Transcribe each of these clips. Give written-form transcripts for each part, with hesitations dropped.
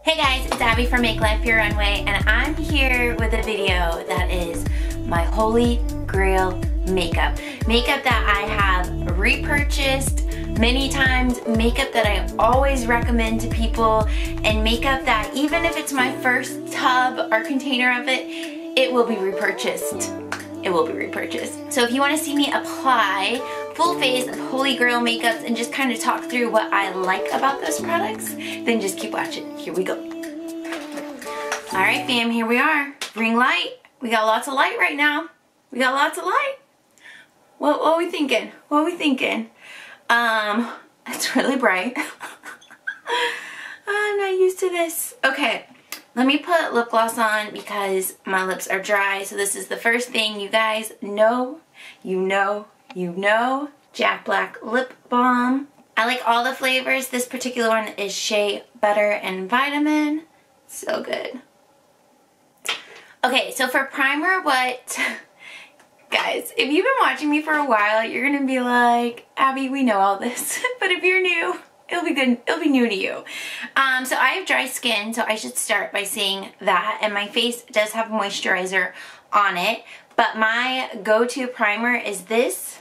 Hey guys, it's Abby from Make Life Your Runway, and I'm here with a video that is my holy grail makeup. Makeup that I have repurchased many times, makeup that I always recommend to people, and makeup that even if it's my first tub or container of it, it will be repurchased. It will be repurchased. So if you want to see me apply full face of holy grail makeups and just kind of talk through what I like about those products, then just keep watching. Here we go. Alright fam, here we are. Ring light. We got lots of light right now. We got lots of light. What are we thinking? What are we thinking? It's really bright. I'm not used to this. Okay, let me put lip gloss on because my lips are dry. So this is the first thing you guys know. You know. Jack Black Lip Balm. I like all the flavors. This particular one is Shea Butter and Vitamin. So good. Okay, so for primer, guys, if you've been watching me for a while, you're gonna be like, Abby, we know all this. But if you're new, it'll be good. It'll be new to you. So I have dry skin, so I should start by saying that. And my face does have moisturizer on it. But my go-to primer is this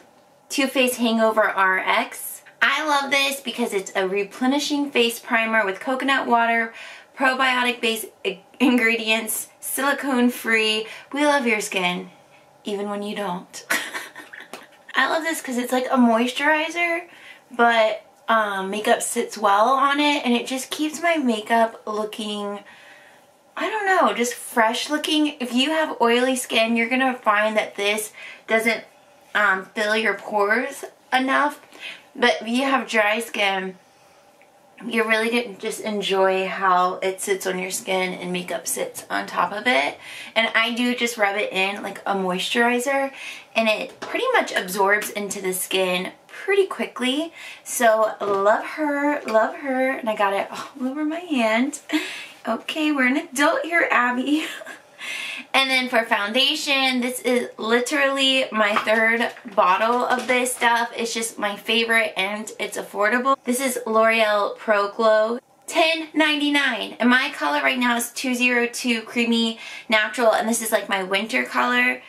Faced Hangover RX. I love this because it's a replenishing face primer with coconut water, probiotic-based ingredients, silicone-free. We love your skin, even when you don't. I love this because it's like a moisturizer, but makeup sits well on it, and it just keeps my makeup looking, I don't know, just fresh looking. If you have oily skin, you're gonna find that this doesn't fill your pores enough. But if you have dry skin, you're really gonna just enjoy how it sits on your skin and makeup sits on top of it. And I do just rub it in like a moisturizer, and it pretty much absorbs into the skin pretty quickly. So love her, and I got it all over my hand. Okay, we're an adult here, Abby. And then for foundation, this is literally my third bottle of this stuff. It's just my favorite and it's affordable. This is Loreal Proglow, $10.99. And my color right now is 202 Creamy Natural, and this is like my winter color.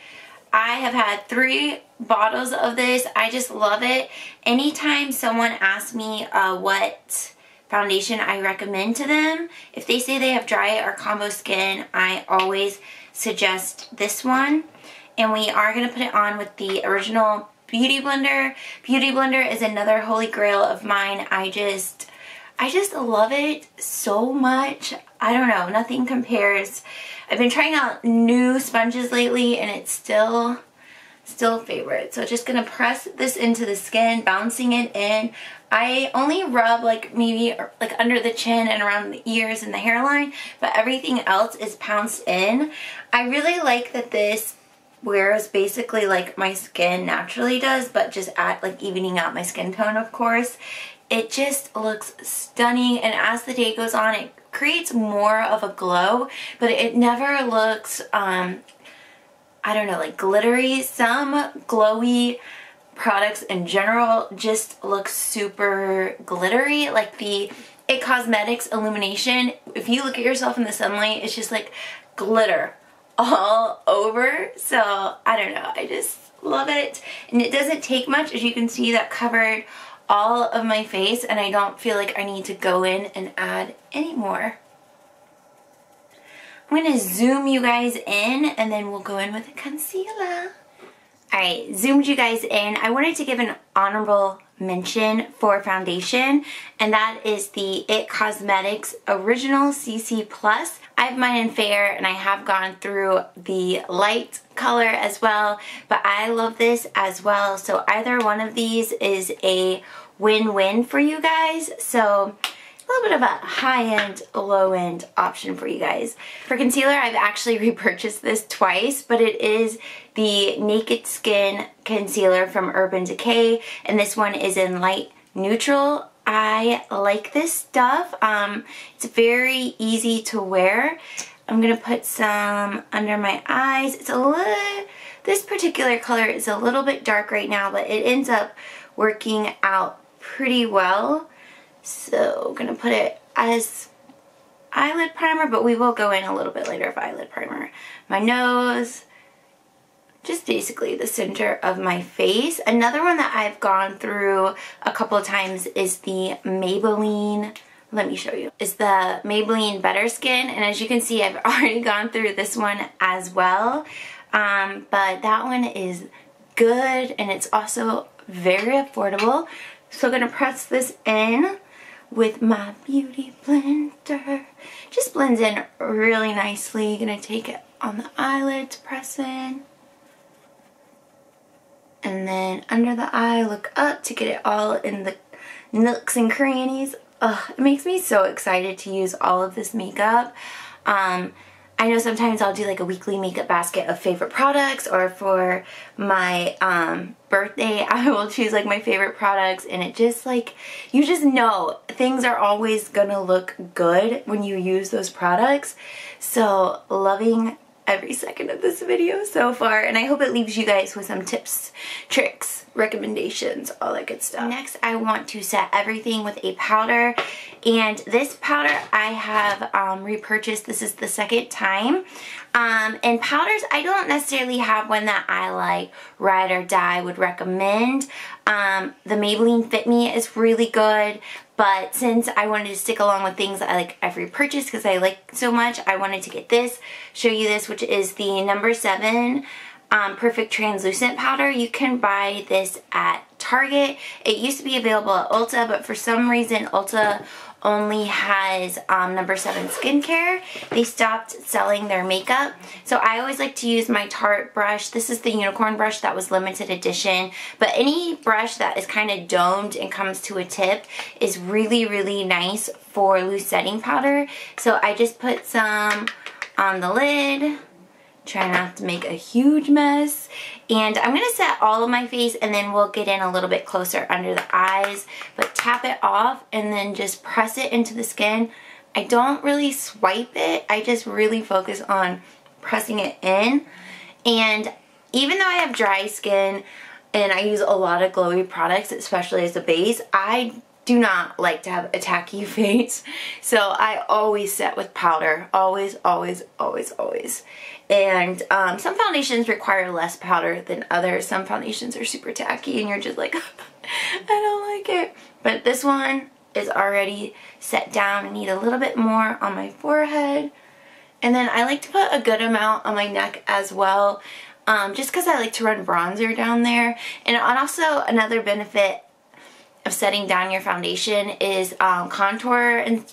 I have had 3 bottles of this. I just love it. Anytime someone asks me what foundation I recommend to them, if they say they have dry or combo skin, I always suggest this one. And we are going to put it on with the original Beauty Blender. Beauty Blender is another holy grail of mine. I just love it so much. I don't know, nothing compares. I've been trying out new sponges lately, and it's still a favorite. So just gonna press this into the skin, bouncing it in. I only rub like maybe like under the chin and around the ears and the hairline, but everything else is pounced in. I really like that this wears basically like my skin naturally does, but just at like evening out my skin tone, of course. It just looks stunning, and as the day goes on, it creates more of a glow, but it never looks I don't know, like glittery. Some glowy products in general just look super glittery, like the It Cosmetics Illumination. If you look at yourself in the sunlight, it's just like glitter all over. So I don't know, I just love it. And it doesn't take much. As you can see, that covered all of my face, and I don't feel like I need to go in and add any more. I'm going to zoom you guys in, and then we'll go in with a concealer. Alright, zoomed you guys in. I wanted to give an honorable mention for foundation, and that is the It Cosmetics Original CC Plus. I have mine in fair, and I have gone through the light color as well, but I love this as well. So either one of these is a win-win for you guys. So a little bit of a high-end, low-end option for you guys. For concealer, I've actually repurchased this twice, but it is the Naked Skin Concealer from Urban Decay, and this one is in light neutral. I like this stuff. It's very easy to wear. I'm gonna put some under my eyes. It's a little, this particular color is a little bit dark right now, but it ends up working out pretty well. So I'm gonna put it as eyelid primer, but we will go in a little bit later of eyelid primer. My nose, just basically the center of my face. Another one that I've gone through a couple of times is the Maybelline, let me show you, is the Maybelline Better Skin. And as you can see, I've already gone through this one as well. But that one is good and it's also very affordable. So I'm going to press this in with my beauty blender. Just blends in really nicely. Going to take it on the eyelid to press in. And then under the eye, look up to get it all in the nooks and crannies. Ugh, it makes me so excited to use all of this makeup. I know sometimes I'll do like a weekly makeup basket of favorite products, or for my birthday I will choose like my favorite products, and it just like, you just know things are always gonna look good when you use those products. So loving every second of this video so far, and I hope it leaves you guys with some tips, tricks, recommendations, all that good stuff. Next, I want to set everything with a powder, and this powder I have repurchased. This is the second time. And powders, I don't necessarily have one that I like ride or die would recommend. The Maybelline Fit Me is really good, but since I wanted to stick along with things that I've repurchased because I like so much, I wanted to get this, show you this, which is the number 7 Perfect Translucent Powder. You can buy this at Target. It used to be available at Ulta, but for some reason Ulta only has number 7 skincare. They stopped selling their makeup. So I always like to use my Tarte brush. This is the unicorn brush that was limited edition, but any brush that is kind of domed and comes to a tip is really, really nice for loose setting powder. So I just put some on the lid. Try not to make a huge mess. And I'm going to set all of my face, and then we'll get in a little bit closer under the eyes. But tap it off and then just press it into the skin. I don't really swipe it. I just really focus on pressing it in. And even though I have dry skin and I use a lot of glowy products, especially as a base, I do not like to have a tacky face. So I always set with powder. Always, always, always, always. And some foundations require less powder than others. Some foundations are super tacky and you're just like, I don't like it. But this one is already set down. I need a little bit more on my forehead. And then I like to put a good amount on my neck as well, just because I like to run bronzer down there. And also another benefit of setting down your foundation is contour and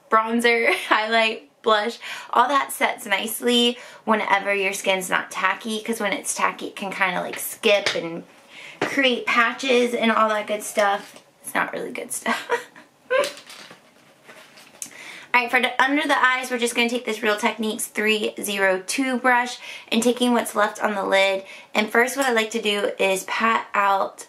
bronzer, highlight, blush, all that sets nicely whenever your skin's not tacky, because when it's tacky it can kind of like skip and create patches and all that good stuff. It's not really good stuff. Alright, for under the eyes, we're just going to take this Real Techniques 302 brush and taking what's left on the lid. And first what I like to do is pat out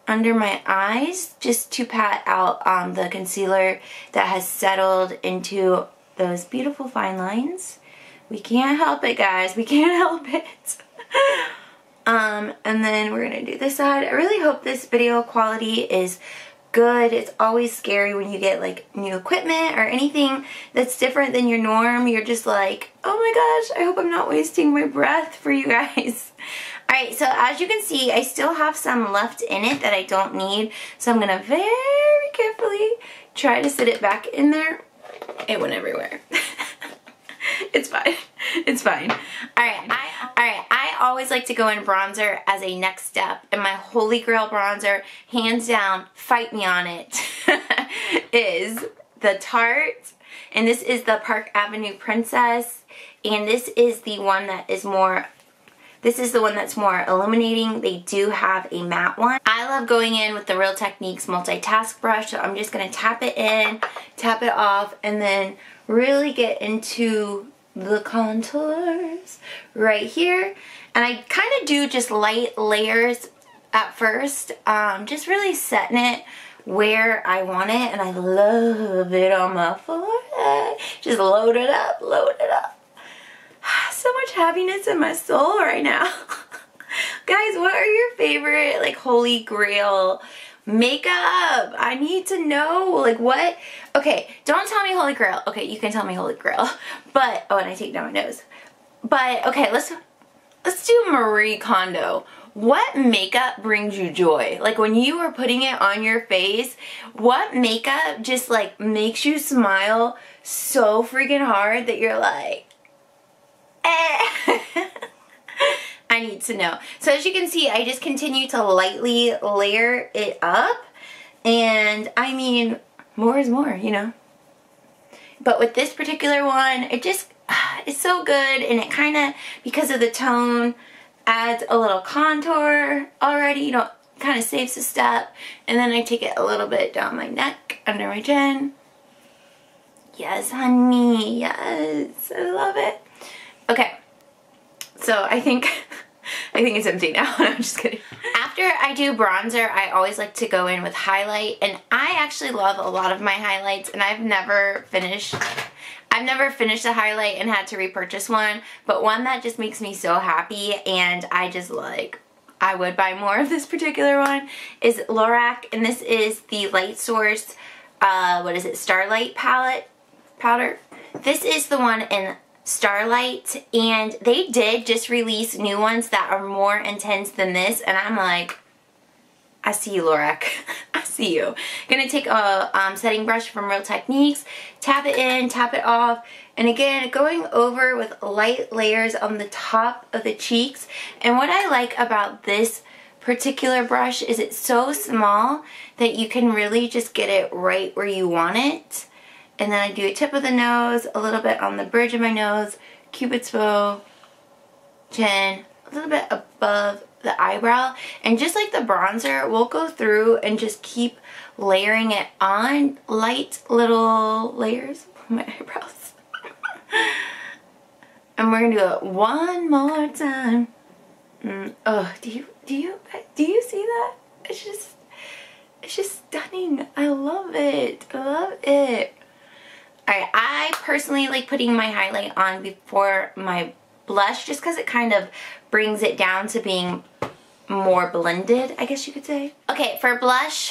under my eyes, just to pat out the concealer that has settled into those beautiful fine lines. We can't help it, guys. We can't help it. And then we're going to do this side. I really hope this video quality is good. It's always scary when you get like new equipment or anything that's different than your norm. You're just like, oh my gosh, I hope I'm not wasting my breath for you guys. Alright, so as you can see, I still have some left in it that I don't need. So I'm going to very carefully try to sit it back in there. It went everywhere. It's fine. It's fine. Alright, I always like to go in bronzer as a next step. And my holy grail bronzer, hands down, fight me on it, is the Tarte. And this is the Park Avenue Princess. And this is the one that is more... This is the one that's more illuminating. They do have a matte one. I love going in with the Real Techniques multitask brush, so I'm just going to tap it in, tap it off, and then really get into the contours right here. And I kind of do just light layers at first, just really setting it where I want it, and I love it on my forehead. Just load it up, load it up. So much happiness in my soul right now. Guys, what are your favorite like holy grail makeup? I need to know, like, what, Okay, don't tell me Holy Grail. Okay, you can tell me Holy Grail. But, oh, and I take down my nose. But, okay, let's do Marie Kondo. What makeup brings you joy? Like when you are putting it on your face, what makeup just like makes you smile so freaking hard that you're like, eh. I need to know. So as you can see, I just continue to lightly layer it up. And I mean, more is more, you know. But with this particular one, it just, it's so good. And it kind of, because of the tone, adds a little contour already. You know, kind of saves a step. And then I take it a little bit down my neck, under my chin. Yes, honey. Yes. I love it. Okay. So I think it's empty now. I'm just kidding. After I do bronzer, I always like to go in with highlight, and I actually love a lot of my highlights, and I've never finished a highlight and had to repurchase one, but one that just makes me so happy, and I just like, I would buy more of this particular one, is Lorac, and this is the Light Source, what is it, Starlight powder. This is the one in Starlight, and they did just release new ones that are more intense than this, and I'm like, I see you, Lorac. I see you. Gonna take a setting brush from Real Techniques, tap it in, tap it off, and again, going over with light layers on the top of the cheeks. And what I like about this particular brush is it's so small that you can really just get it right where you want it. And then I do a tip of the nose, a little bit on the bridge of my nose, Cupid's bow, chin, a little bit above the eyebrow. And just like the bronzer, we'll go through and just keep layering it on, light little layers on my eyebrows. And we're gonna do it one more time. Oh, do you see that? It's just stunning. I love it. I love it. Alright, I personally like putting my highlight on before my blush just because it kind of brings it down to being more blended, I guess you could say. Okay, for blush,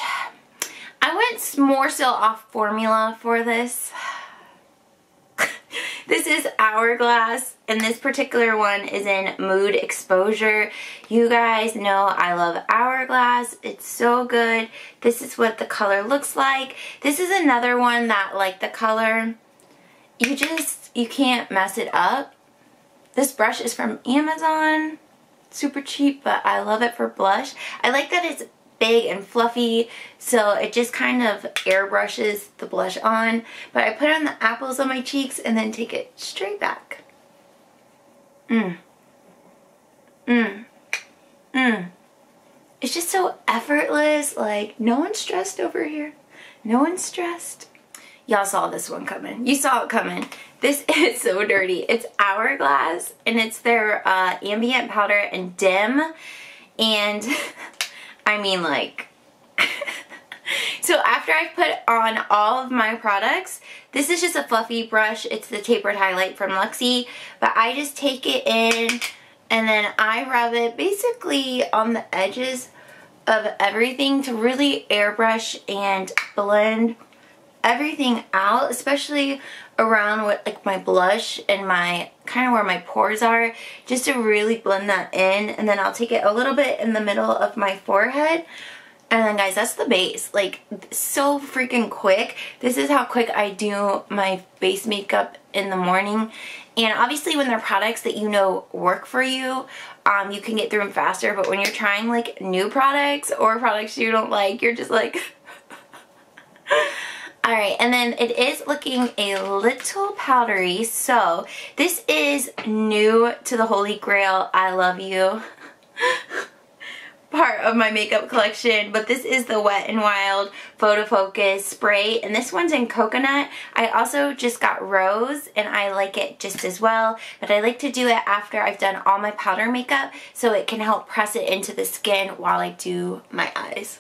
I went more so off formula for this. This is Hourglass, and this particular one is in Mood Exposure. You guys know I love Hourglass. It's so good. This is what the color looks like. This is another one that, like, the color, you can't mess it up. This brush is from Amazon. Super cheap, but I love it for blush. I like that it's big and fluffy, so it just kind of airbrushes the blush on. But I put on the apples on my cheeks and then take it straight back. It's just so effortless. Like, no one's stressed over here. No one's stressed. Y'all saw this one coming. You saw it coming. This is so dirty. It's Hourglass, and it's their ambient powder and dim. And I mean, like, so after I've put on all of my products, this is just a fluffy brush. It's the tapered highlight from Luxie, but I just take it in and then I rub it basically on the edges of everything to really airbrush and blend everything out, especially around what, like, my blush and my kind of where my pores are, just to really blend that in. And then I'll take it a little bit in the middle of my forehead, and then guys, that's the base. Like, so freaking quick. This is how quick I do my base makeup in the morning. And obviously when they're products that you know work for you, you can get through them faster. But when you're trying like new products or products you don't like, you're just like alright, and then it is looking a little powdery, so this is new to the Holy Grail I Love You part of my makeup collection, but this is the Wet n Wild Photofocus spray, and this one's in coconut. I also just got rose, and I like it just as well, but I like to do it after I've done all my powder makeup so it can help press it into the skin while I do my eyes.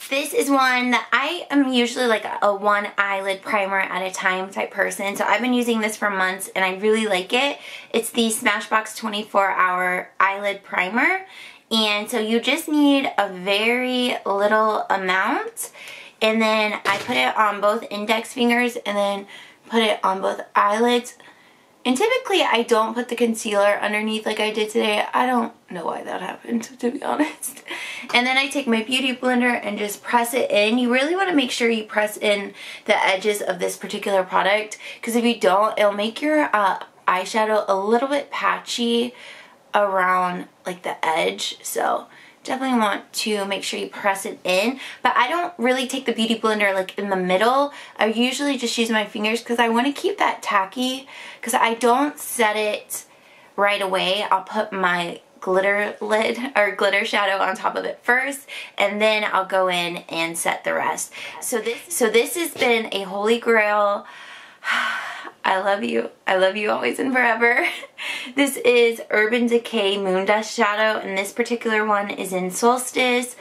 This is one that I am usually like a one eyelid primer at a time type person. So I've been using this for months and I really like it. It's the Smashbox 24-Hour Eyelid Primer. And so you just need a very little amount. And then I put it on both index fingers and then put it on both eyelids. And typically I don't put the concealer underneath like I did today. I don't know why that happened, to be honest. And then I take my beauty blender and just press it in. You really want to make sure you press in the edges of this particular product, because if you don't, it'll make your eyeshadow a little bit patchy around like the edge. So definitely want to make sure you press it in. But I don't really take the beauty blender like in the middle. I usually just use my fingers because I want to keep that tacky, because I don't set it right away. I'll put my glitter lid or glitter shadow on top of it first, and then I'll go in and set the rest. So this has been a holy grail. I love you. I love you always and forever. This is Urban Decay Moondust shadow, and this particular one is in Solistice.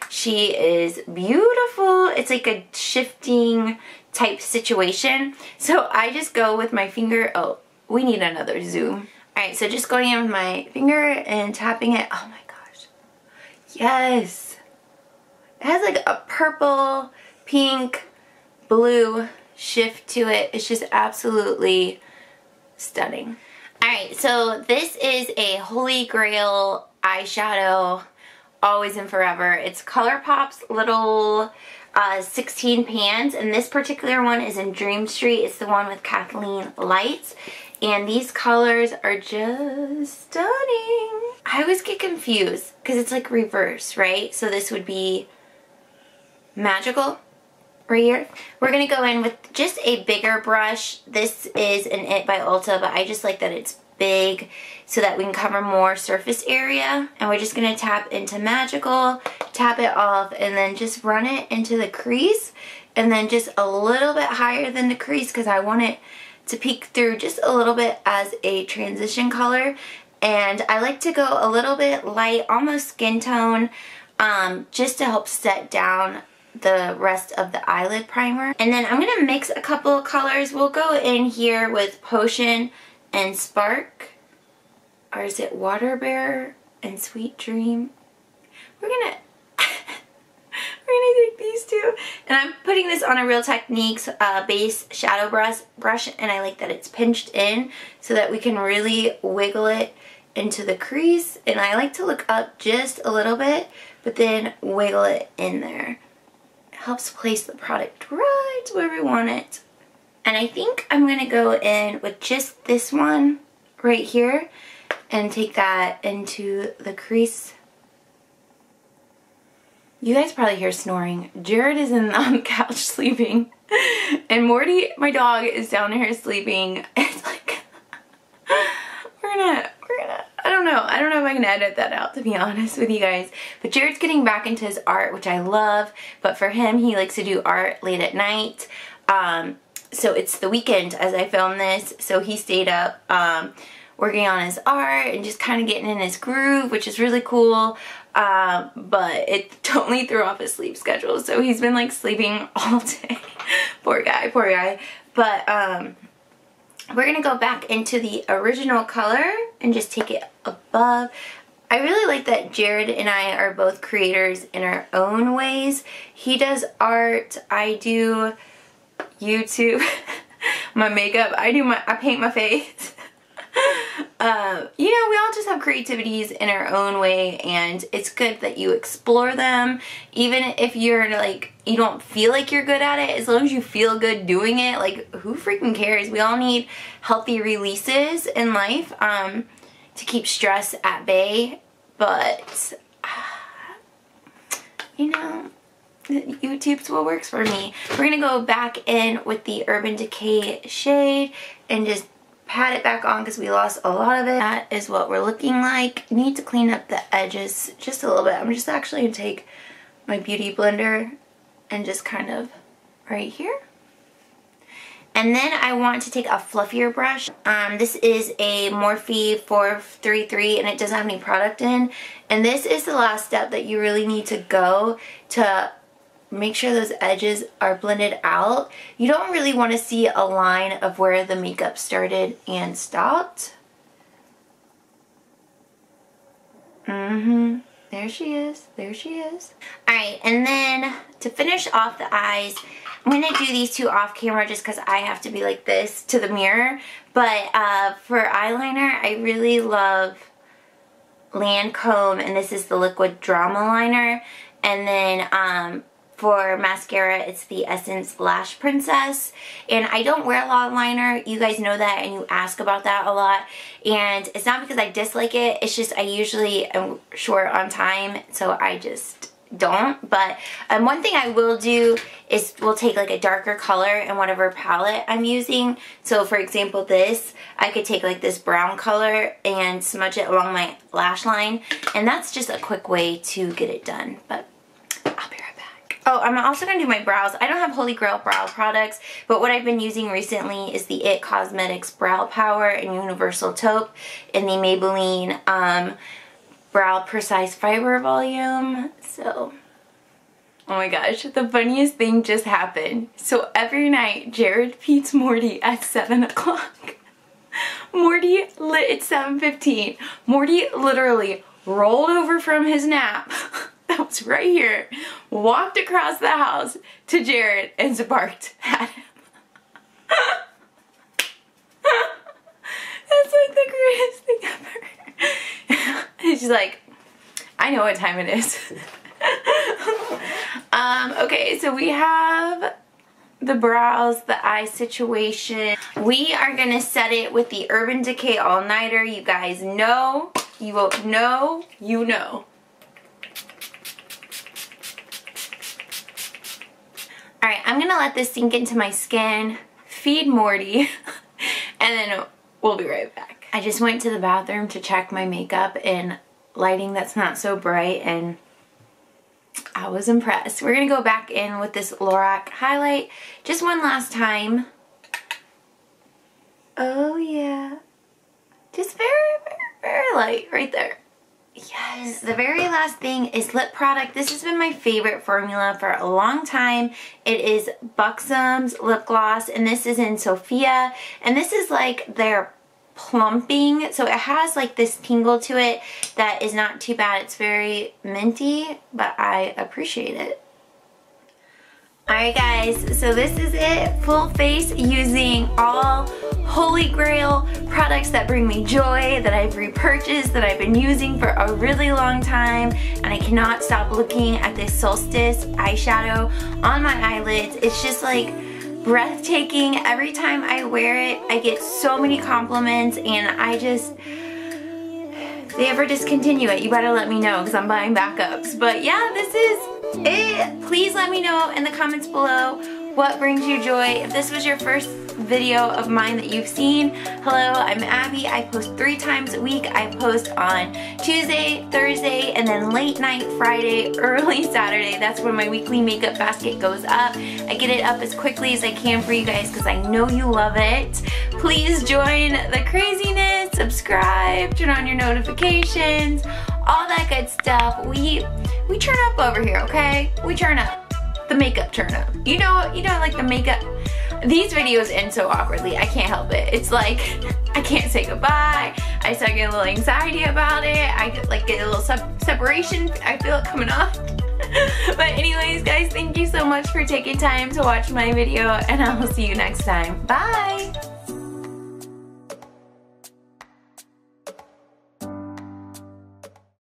She is beautiful. It's like a shifting type situation. So I just go with my finger. Oh, we need another zoom. Alright, so just going in with my finger and tapping it. Oh my gosh. Yes. It has like a purple, pink, blue shift to it. It's just absolutely stunning. Alright, so this is a holy grail eyeshadow, always and forever. It's Colourpop's little 16 pans, and this particular one is in Dream Street. It's the one with Kathleen lights, and these colors are just stunning. I always get confused because it's like reverse, right? So this would be magical right here. We're going to go in with just a bigger brush. This is an It by Ulta, but I just like that it's big so that we can cover more surface area. And we're just going to tap into magical, tap it off, and then just run it into the crease, and then just a little bit higher than the crease because I want it to peek through just a little bit as a transition color. And I like to go a little bit light, almost skin tone, just to help set down the rest of the eyelid primer. And then I'm going to mix a couple of colors. We'll go in here with Potion and Spark. Or is it Water Bear and Sweet Dream? We're going to take these two. And I'm putting this on a Real Techniques base shadow brush. And I like that it's pinched in so that we can really wiggle it into the crease. And I like to look up just a little bit, but then wiggle it in there. Helps place the product right where we want it. And I think I'm going to go in with just this one right here and take that into the crease. You guys probably hear snoring. Jared is on the couch sleeping, and Morty, my dog, is down here sleeping. It's like we're gonna I don't know if I can edit that out, to be honest with you guys. But Jared's getting back into his art, which I love. But for him, he likes to do art late at night. So it's the weekend as I film this. So he stayed up working on his art and just kind of getting in his groove, which is really cool. But it totally threw off his sleep schedule. So he's been like sleeping all day. Poor guy, poor guy. But we're going to go back into the original color and just take it above. I really like that Jared and I are both creators in our own ways. He does art, I do YouTube, my makeup, I paint my face. You know, we all just have creativities in our own way, and it's good that you explore them, even if you're like, you don't feel like you're good at it. As long as you feel good doing it, like, who freaking cares? We all need healthy releases in life to keep stress at bay. But you know, YouTube's what works for me. We're gonna go back in with the Urban Decay shade and just pat it back on because we lost a lot of it. That is what we're looking like. Need to clean up the edges just a little bit. I'm just actually going to take my beauty blender and just kind of right here. And then I want to take a fluffier brush. This is a Morphe 433 and it doesn't have any product in. And this is the last step that you really need to go to make sure those edges are blended out. You don't really want to see a line of where the makeup started and stopped. There There she is. There she is. Alright, and then to finish off the eyes, I'm going to do these two off camera just because I have to be like this to the mirror. But for eyeliner, I really love Lancome, and this is the Liquid Drama Liner. And then for mascara, it's the Essence Lash Princess. And I don't wear a lot of liner. You guys know that, and you ask about that a lot. And it's not because I dislike it. It's just I usually am short on time, so I just don't. But one thing I will do is we'll take like a darker color in whatever palette I'm using. So for example, this, I could take like this brown color and smudge it along my lash line. And that's just a quick way to get it done. But I'll be right back. Oh, I'm also going to do my brows. I don't have Holy Grail brow products, but what I've been using recently is the IT Cosmetics Brow Power and Universal Taupe in the Maybelline Brow Precise Fiber Volume. So, oh my gosh, the funniest thing just happened. So every night, Jared feeds Morty at 7 o'clock. Morty lit at 7:15. Morty literally rolled over from his nap that was right here, walked across the house to Jared and barked at him. That's like the greatest thing ever. And she's like, I know what time it is. Okay, so we have the brows, the eye situation. We are gonna set it with the Urban Decay All Nighter. You guys know, you won't know, you know. Alright, I'm gonna let this sink into my skin, feed Morty, and then we'll be right back. I just went to the bathroom to check my makeup in lighting that's not so bright, and I was impressed. We're gonna go back in with this Lorac highlight just one last time. Oh yeah. Just very, very, very light right there. Yes. The very last thing is lip product. This has been my favorite formula for a long time. It is Buxom's lip gloss, and this is in Sophia, and this is like their plumping, so it has like this tingle to it that is not too bad. It's very minty, but I appreciate it. Alright guys, so this is it. Full face using all Holy Grail products that bring me joy, that I've repurchased, that I've been using for a really long time, and I cannot stop looking at this Solistice eyeshadow on my eyelids. It's just like breathtaking. Every time I wear it, I get so many compliments, and I just, if they ever discontinue it, you better let me know because I'm buying backups. But yeah, this is it. Please let me know in the comments below what brings you joy. If this was your first video of mine that you've seen, hello, I'm Abby. I post 3 times a week. I post on Tuesday, Thursday, and then late night Friday, early Saturday. That's when my weekly makeup basket goes up. I get it up as quickly as I can for you guys because I know you love it. Please join the craziness, subscribe, turn on your notifications, all that good stuff. We turn up over here, okay? We turn up. The makeup turn up. You know, like the makeup. These videos end so awkwardly. I can't help it. It's like I can't say goodbye. I start getting a little anxiety about it. I get a little separation. I feel it coming off. But anyways, guys, thank you so much for taking time to watch my video, and I'll see you next time. Bye.